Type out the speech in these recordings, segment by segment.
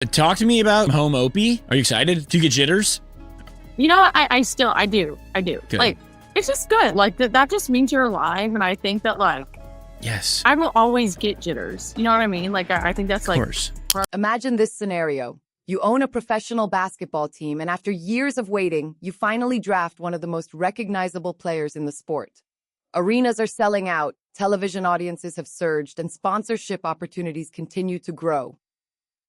Talk to me about home Opie. Are you excited? Do you get jitters? You know what? I do. Good. Like, it's just good. Like, that just means you're alive. And I think that, like, Yes. I will always get jitters. You know what I mean? Like, I think that's Of like, course. Imagine this scenario. You own a professional basketball team, and after years of waiting, you finally draft one of the most recognizable players in the sport. Arenas are selling out, television audiences have surged, and sponsorship opportunities continue to grow.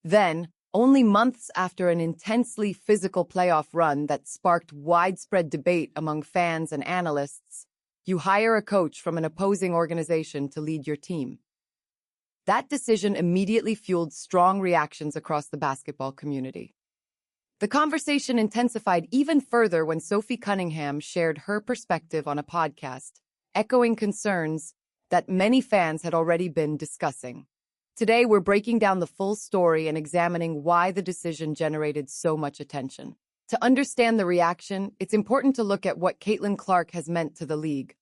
Then, only months after an intensely physical playoff run that sparked widespread debate among fans and analysts, you hire a coach from an opposing organization to lead your team. That decision immediately fueled strong reactions across the basketball community. The conversation intensified even further when Sophie Cunningham shared her perspective on a podcast, echoing concerns that many fans had already been discussing. Today, we're breaking down the full story and examining why the decision generated so much attention. To understand the reaction, it's important to look at what Caitlin Clark has meant to the league.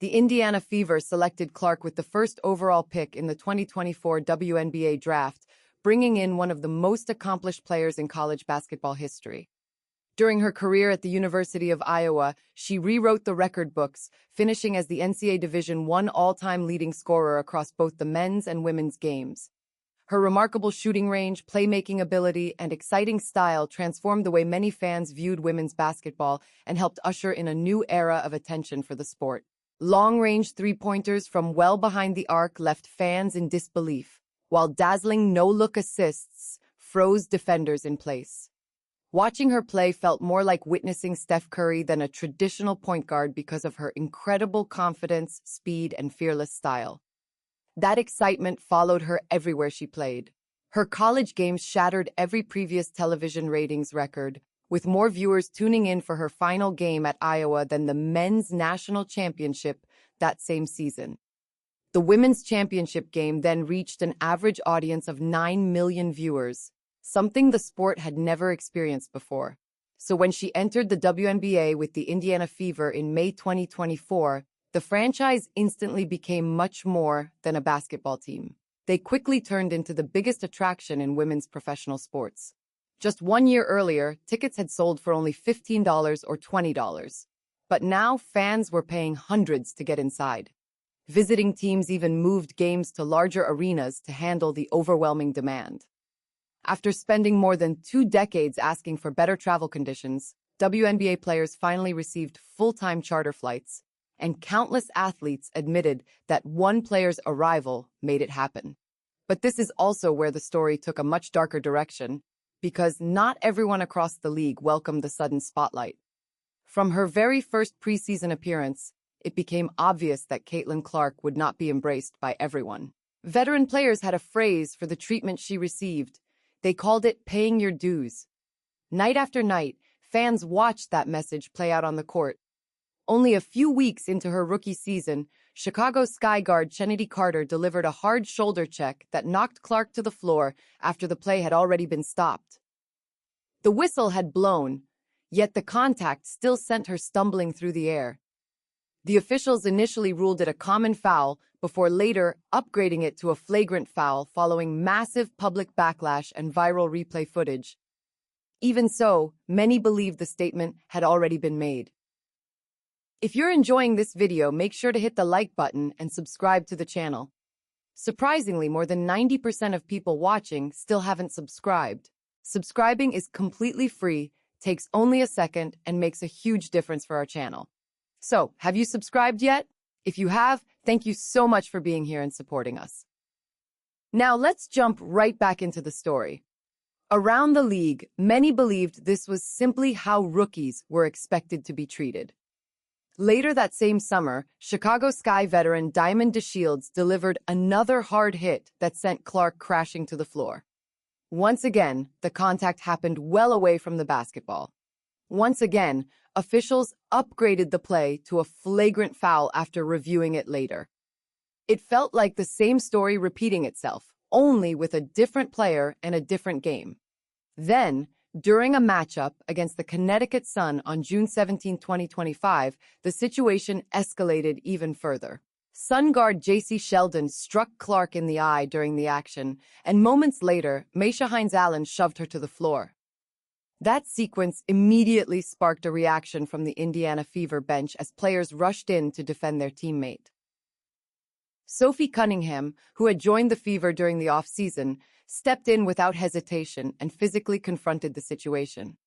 The Indiana Fever selected Clark with the first overall pick in the 2024 WNBA draft, bringing in one of the most accomplished players in college basketball history. During her career at the University of Iowa, she rewrote the record books, finishing as the NCAA Division I all-time leading scorer across both the men's and women's games. Her remarkable shooting range, playmaking ability, and exciting style transformed the way many fans viewed women's basketball and helped usher in a new era of attention for the sport. Long-range three-pointers from well behind the arc left fans in disbelief, while dazzling no-look assists froze defenders in place. Watching her play felt more like witnessing Steph Curry than a traditional point guard because of her incredible confidence, speed, and fearless style. That excitement followed her everywhere she played. Her college games shattered every previous television ratings record, with more viewers tuning in for her final game at Iowa than the men's national championship that same season. The women's championship game then reached an average audience of 9 million viewers, something the sport had never experienced before. So when she entered the WNBA with the Indiana Fever in May 2024, the franchise instantly became much more than a basketball team. They quickly turned into the biggest attraction in women's professional sports. Just 1 year earlier, tickets had sold for only $15 or $20. But now fans were paying hundreds to get inside. Visiting teams even moved games to larger arenas to handle the overwhelming demand. After spending more than 2 decades asking for better travel conditions, WNBA players finally received full-time charter flights, and countless athletes admitted that one player's arrival made it happen. But this is also where the story took a much darker direction, because not everyone across the league welcomed the sudden spotlight. From her very first preseason appearance, it became obvious that Caitlin Clark would not be embraced by everyone. Veteran players had a phrase for the treatment she received. They called it paying your dues. Night after night, fans watched that message play out on the court. Only a few weeks into her rookie season, Chicago Sky guard Chennedy Carter delivered a hard shoulder check that knocked Clark to the floor after the play had already been stopped. The whistle had blown, yet the contact still sent her stumbling through the air. The officials initially ruled it a common foul before later upgrading it to a flagrant foul following massive public backlash and viral replay footage. Even so, many believed the statement had already been made. If you're enjoying this video, make sure to hit the like button and subscribe to the channel. Surprisingly, more than 90% of people watching still haven't subscribed. Subscribing is completely free, takes only a second, and makes a huge difference for our channel. So, have you subscribed yet? If you have, thank you so much for being here and supporting us. Now let's jump right back into the story. Around the league, many believed this was simply how rookies were expected to be treated. Later that same summer, Chicago Sky veteran Diamond DeShields delivered another hard hit that sent Clark crashing to the floor. Once again, the contact happened well away from the basketball. Once again, officials upgraded the play to a flagrant foul after reviewing it later. It felt like the same story repeating itself, only with a different player and a different game. Then, during a matchup against the Connecticut Sun on June 17, 2025, the situation escalated even further. Sun guard J.C. Sheldon struck Clark in the eye during the action, and moments later, Maisha Hines-Allen shoved her to the floor. That sequence immediately sparked a reaction from the Indiana Fever bench as players rushed in to defend their teammate. Sophie Cunningham, who had joined the Fever during the off-season, stepped in without hesitation and physically confronted the situation.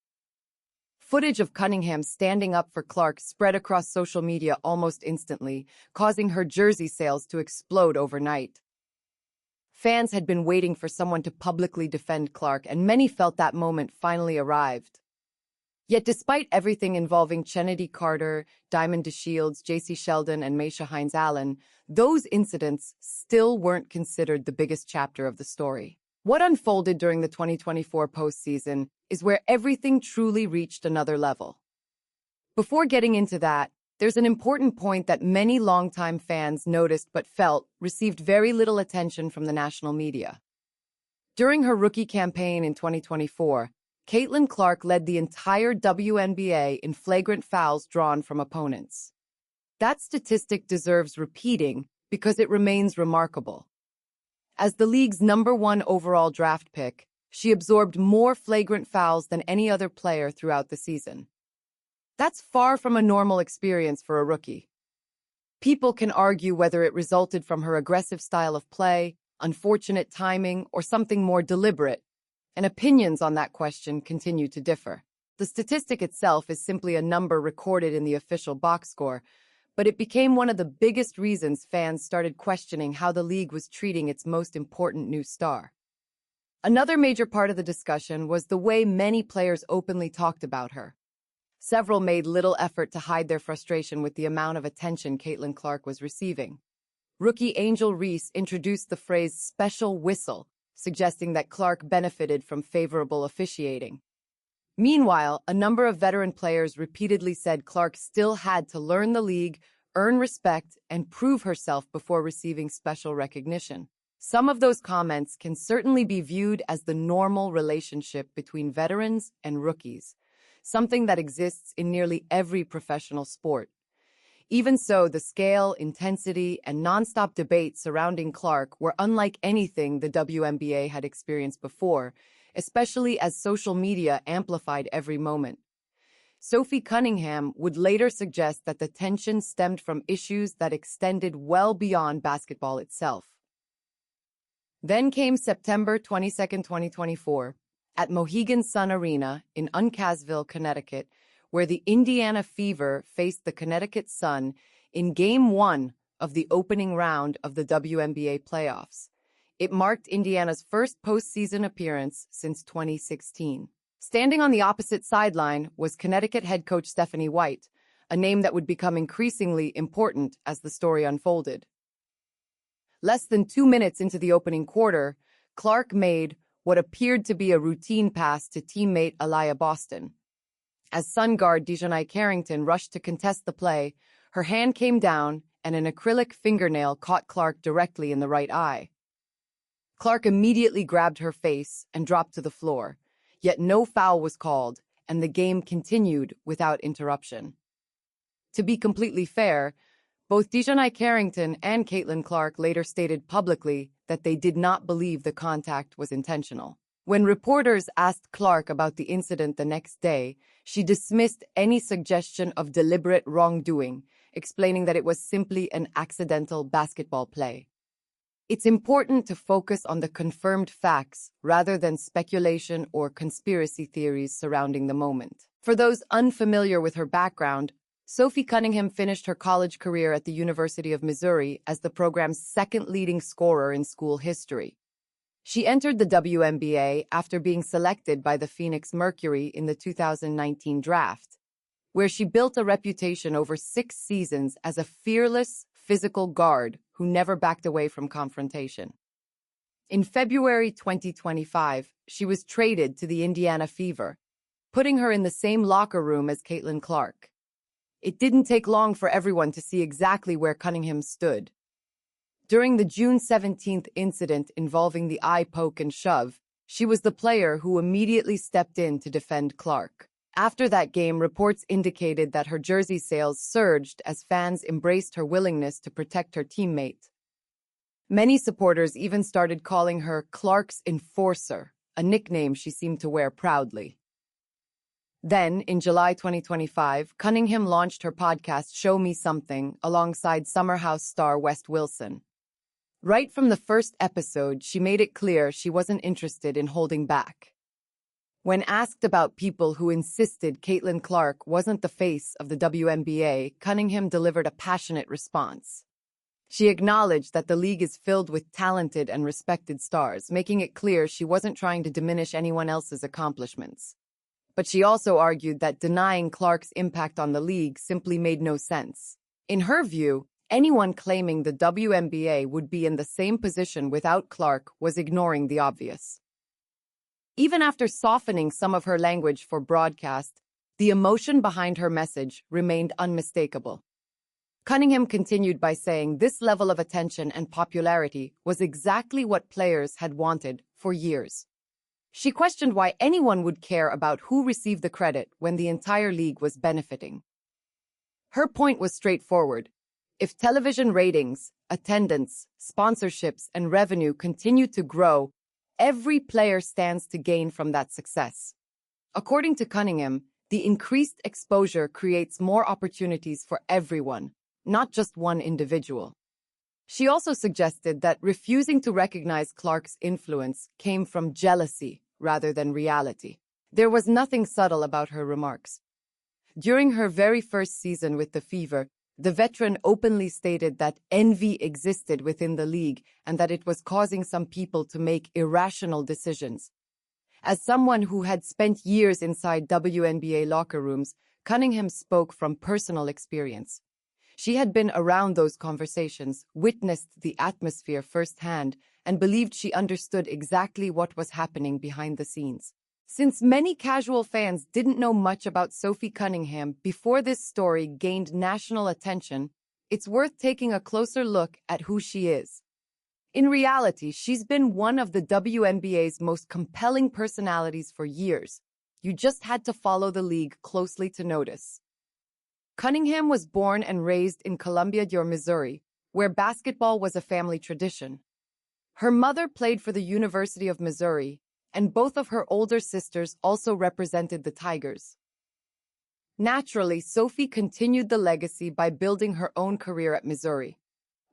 Footage of Cunningham standing up for Clark spread across social media almost instantly, causing her jersey sales to explode overnight. Fans had been waiting for someone to publicly defend Clark, and many felt that moment finally arrived. Yet despite everything involving Chennedy Carter, Diamond DeShields, J.C. Sheldon, and Maisha Hines-Allen, those incidents still weren't considered the biggest chapter of the story. What unfolded during the 2024 postseason is where everything truly reached another level. Before getting into that, there's an important point that many longtime fans noticed but felt received very little attention from the national media. During her rookie campaign in 2024, Caitlin Clark led the entire WNBA in flagrant fouls drawn from opponents. That statistic deserves repeating because it remains remarkable. As the league's #1 overall draft pick, she absorbed more flagrant fouls than any other player throughout the season. That's far from a normal experience for a rookie. People can argue whether it resulted from her aggressive style of play, unfortunate timing, or something more deliberate, and opinions on that question continue to differ. The statistic itself is simply a number recorded in the official box score, but it became one of the biggest reasons fans started questioning how the league was treating its most important new star. Another major part of the discussion was the way many players openly talked about her. Several made little effort to hide their frustration with the amount of attention Caitlin Clark was receiving. Rookie Angel Reese introduced the phrase "special whistle," suggesting that Clark benefited from favorable officiating. Meanwhile, a number of veteran players repeatedly said Clark still had to learn the league, earn respect, and prove herself before receiving special recognition. Some of those comments can certainly be viewed as the normal relationship between veterans and rookies, something that exists in nearly every professional sport. Even so, the scale, intensity, and nonstop debate surrounding Clark were unlike anything the WNBA had experienced before, especially as social media amplified every moment. Sophie Cunningham would later suggest that the tension stemmed from issues that extended well beyond basketball itself. Then came September 22, 2024, at Mohegan Sun Arena in Uncasville, Connecticut, where the Indiana Fever faced the Connecticut Sun in Game 1 of the opening round of the WNBA playoffs. It marked Indiana's first postseason appearance since 2016. Standing on the opposite sideline was Connecticut head coach Stephanie White, a name that would become increasingly important as the story unfolded. Less than 2 minutes into the opening quarter, Clark made what appeared to be a routine pass to teammate Aliyah Boston. As Sun guard Dejanai Carrington rushed to contest the play, her hand came down and an acrylic fingernail caught Clark directly in the right eye. Clark immediately grabbed her face and dropped to the floor, yet no foul was called, and the game continued without interruption. To be completely fair, both Dejanai Carrington and Caitlin Clark later stated publicly that they did not believe the contact was intentional. When reporters asked Clark about the incident the next day, she dismissed any suggestion of deliberate wrongdoing, explaining that it was simply an accidental basketball play. It's important to focus on the confirmed facts rather than speculation or conspiracy theories surrounding the moment. For those unfamiliar with her background, Sophie Cunningham finished her college career at the University of Missouri as the program's second leading scorer in school history. She entered the WNBA after being selected by the Phoenix Mercury in the 2019 draft, where she built a reputation over 6 seasons as a fearless, physical guard who never backed away from confrontation. In February 2025, she was traded to the Indiana Fever, putting her in the same locker room as Caitlin Clark. It didn't take long for everyone to see exactly where Cunningham stood. During the June 17th incident involving the eye poke and shove, she was the player who immediately stepped in to defend Clark. After that game, reports indicated that her jersey sales surged as fans embraced her willingness to protect her teammate. Many supporters even started calling her Clark's Enforcer, a nickname she seemed to wear proudly. Then, in July 2025, Cunningham launched her podcast Show Me Something alongside Summer House star West Wilson. Right from the first episode, she made it clear she wasn't interested in holding back. When asked about people who insisted Caitlin Clark wasn't the face of the WNBA, Cunningham delivered a passionate response. She acknowledged that the league is filled with talented and respected stars, making it clear she wasn't trying to diminish anyone else's accomplishments. But she also argued that denying Clark's impact on the league simply made no sense. In her view, anyone claiming the WNBA would be in the same position without Clark was ignoring the obvious. Even after softening some of her language for broadcast, the emotion behind her message remained unmistakable. Cunningham continued by saying this level of attention and popularity was exactly what players had wanted for years. She questioned why anyone would care about who received the credit when the entire league was benefiting. Her point was straightforward. If television ratings, attendance, sponsorships, and revenue continue to grow, every player stands to gain from that success. According to Cunningham, the increased exposure creates more opportunities for everyone, not just one individual. She also suggested that refusing to recognize Clark's influence came from jealousy rather than reality. There was nothing subtle about her remarks. During her very first season with the Fever, the veteran openly stated that envy existed within the league and that it was causing some people to make irrational decisions. As someone who had spent years inside WNBA locker rooms, Cunningham spoke from personal experience. She had been around those conversations, witnessed the atmosphere firsthand, and believed she understood exactly what was happening behind the scenes. Since many casual fans didn't know much about Sophie Cunningham before this story gained national attention, it's worth taking a closer look at who she is. In reality, she's been one of the WNBA's most compelling personalities for years. You just had to follow the league closely to notice. Cunningham was born and raised in Columbia, Missouri, where basketball was a family tradition. Her mother played for the University of Missouri, and both of her older sisters also represented the Tigers. Naturally, Sophie continued the legacy by building her own career at Missouri.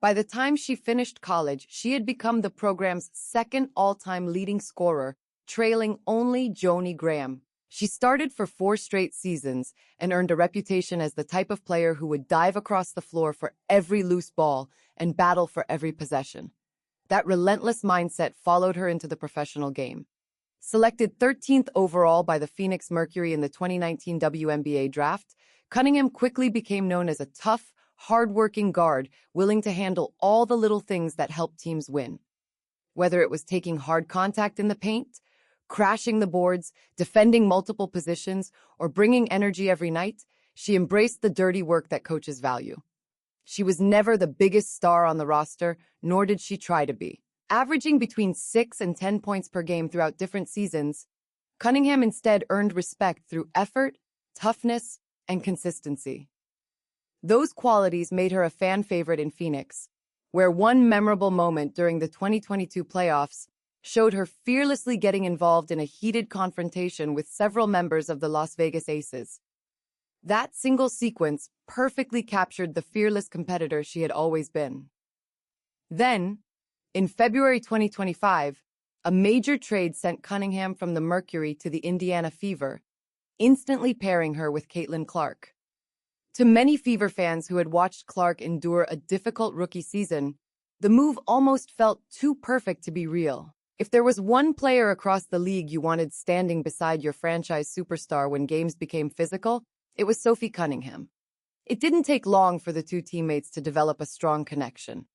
By the time she finished college, she had become the program's second all-time leading scorer, trailing only Joni Graham. She started for 4 straight seasons and earned a reputation as the type of player who would dive across the floor for every loose ball and battle for every possession. That relentless mindset followed her into the professional game. Selected 13th overall by the Phoenix Mercury in the 2019 WNBA draft, Cunningham quickly became known as a tough, hard-working guard willing to handle all the little things that help teams win. Whether it was taking hard contact in the paint, crashing the boards, defending multiple positions, or bringing energy every night, she embraced the dirty work that coaches value. She was never the biggest star on the roster, nor did she try to be. Averaging between 6 and 10 points per game throughout different seasons, Cunningham instead earned respect through effort, toughness, and consistency. Those qualities made her a fan favorite in Phoenix, where one memorable moment during the 2022 playoffs showed her fearlessly getting involved in a heated confrontation with several members of the Las Vegas Aces. That single sequence perfectly captured the fearless competitor she had always been. Then, in February 2025, a major trade sent Cunningham from the Mercury to the Indiana Fever, instantly pairing her with Caitlin Clark. To many Fever fans who had watched Clark endure a difficult rookie season, the move almost felt too perfect to be real. If there was one player across the league you wanted standing beside your franchise superstar when games became physical, it was Sophie Cunningham. It didn't take long for the two teammates to develop a strong connection.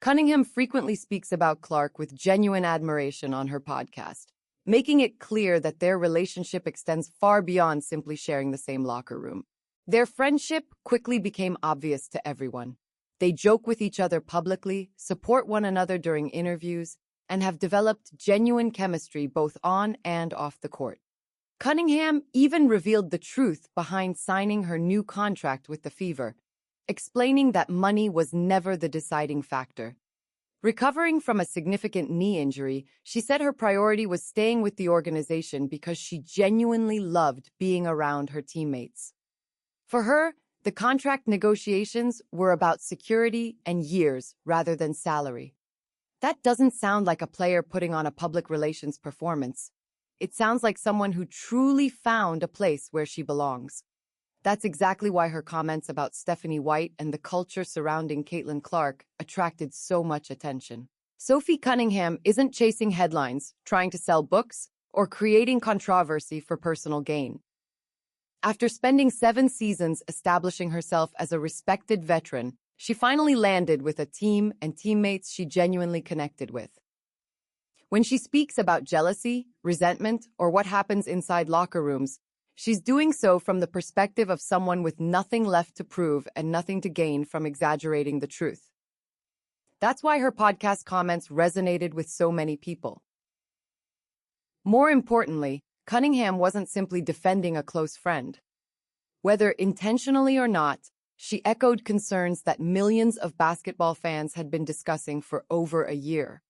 Cunningham frequently speaks about Clark with genuine admiration on her podcast, making it clear that their relationship extends far beyond simply sharing the same locker room. Their friendship quickly became obvious to everyone. They joke with each other publicly, support one another during interviews, and have developed genuine chemistry both on and off the court. Cunningham even revealed the truth behind signing her new contract with the Fever, explaining that money was never the deciding factor. Recovering from a significant knee injury, she said her priority was staying with the organization because she genuinely loved being around her teammates. For her, the contract negotiations were about security and years rather than salary. That doesn't sound like a player putting on a public relations performance. It sounds like someone who truly found a place where she belongs. That's exactly why her comments about Stephanie White and the culture surrounding Caitlin Clark attracted so much attention. Sophie Cunningham isn't chasing headlines, trying to sell books, or creating controversy for personal gain. After spending 7 seasons establishing herself as a respected veteran, she finally landed with a team and teammates she genuinely connected with. When she speaks about jealousy, resentment, or what happens inside locker rooms, she's doing so from the perspective of someone with nothing left to prove and nothing to gain from exaggerating the truth. That's why her podcast comments resonated with so many people. More importantly, Cunningham wasn't simply defending a close friend. Whether intentionally or not, she echoed concerns that millions of basketball fans had been discussing for over a year.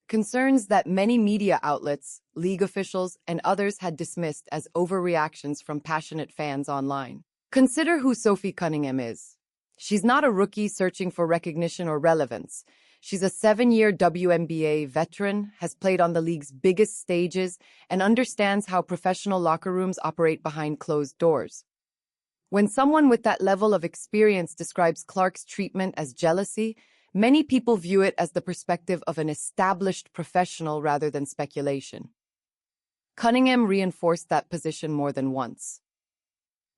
Concerns that many media outlets, league officials, and others had dismissed as overreactions from passionate fans online. Consider who Sophie Cunningham is. She's not a rookie searching for recognition or relevance. She's a 7-year WNBA veteran, has played on the league's biggest stages, and understands how professional locker rooms operate behind closed doors. When someone with that level of experience describes Clark's treatment as jealousy, many people view it as the perspective of an established professional rather than speculation. Cunningham reinforced that position more than once.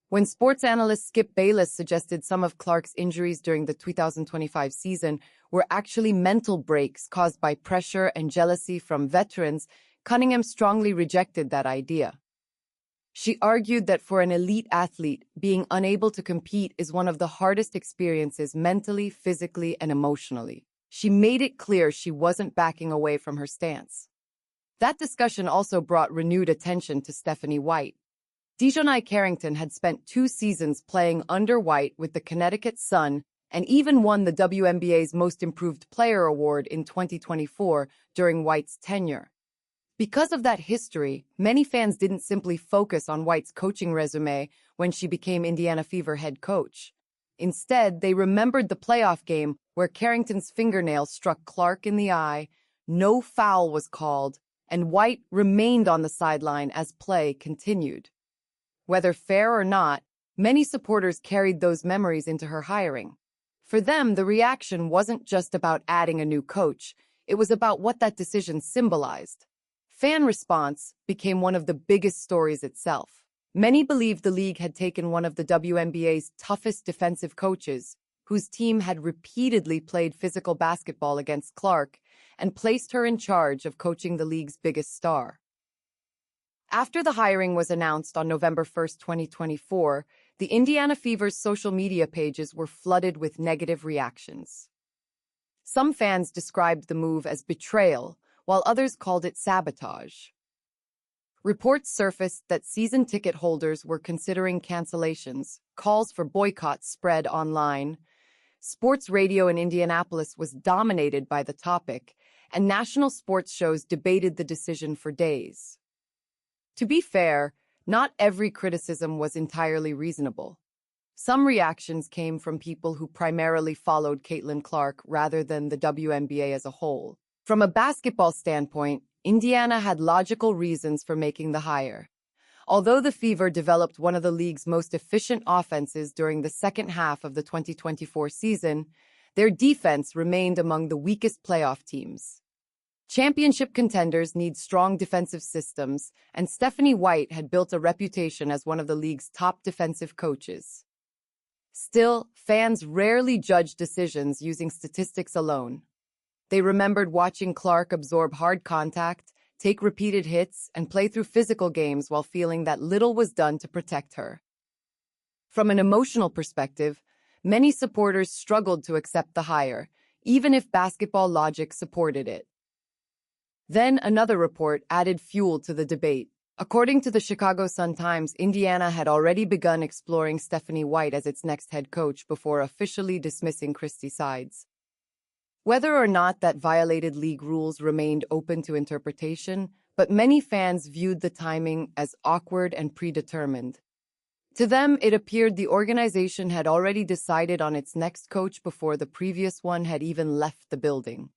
When sports analyst Skip Bayless suggested some of Clark's injuries during the 2025 season were actually mental breaks caused by pressure and jealousy from veterans, Cunningham strongly rejected that idea. She argued that for an elite athlete, being unable to compete is one of the hardest experiences mentally, physically, and emotionally. She made it clear she wasn't backing away from her stance. That discussion also brought renewed attention to Stephanie White. Dejounte Carrington had spent 2 seasons playing under White with the Connecticut Sun and even won the WNBA's Most Improved Player award in 2024 during White's tenure. Because of that history, many fans didn't simply focus on White's coaching resume when she became Indiana Fever head coach. Instead, they remembered the playoff game where Carrington's fingernail struck Clark in the eye, no foul was called, and White remained on the sideline as play continued. Whether fair or not, many supporters carried those memories into her hiring. For them, the reaction wasn't just about adding a new coach, it was about what that decision symbolized. Fan response became one of the biggest stories itself. Many believed the league had taken one of the WNBA's toughest defensive coaches, whose team had repeatedly played physical basketball against Clark, and placed her in charge of coaching the league's biggest star. After the hiring was announced on November 1, 2024, the Indiana Fever's social media pages were flooded with negative reactions. Some fans described the move as betrayal, while others called it sabotage. Reports surfaced that season ticket holders were considering cancellations, calls for boycotts spread online. Sports radio in Indianapolis was dominated by the topic, and national sports shows debated the decision for days. To be fair, not every criticism was entirely reasonable. Some reactions came from people who primarily followed Caitlin Clark rather than the WNBA as a whole. From a basketball standpoint, Indiana had logical reasons for making the hire. Although the Fever developed one of the league's most efficient offenses during the second half of the 2024 season, their defense remained among the weakest playoff teams. Championship contenders need strong defensive systems, and Stephanie White had built a reputation as one of the league's top defensive coaches. Still, fans rarely judged decisions using statistics alone. They remembered watching Clark absorb hard contact, take repeated hits, and play through physical games while feeling that little was done to protect her. From an emotional perspective, many supporters struggled to accept the hire, even if basketball logic supported it. Then another report added fuel to the debate. According to the Chicago Sun-Times, Indiana had already begun exploring Stephanie White as its next head coach before officially dismissing Christie sides. Whether or not that violated league rules remained open to interpretation, but many fans viewed the timing as awkward and predetermined. To them, it appeared the organization had already decided on its next coach before the previous one had even left the building.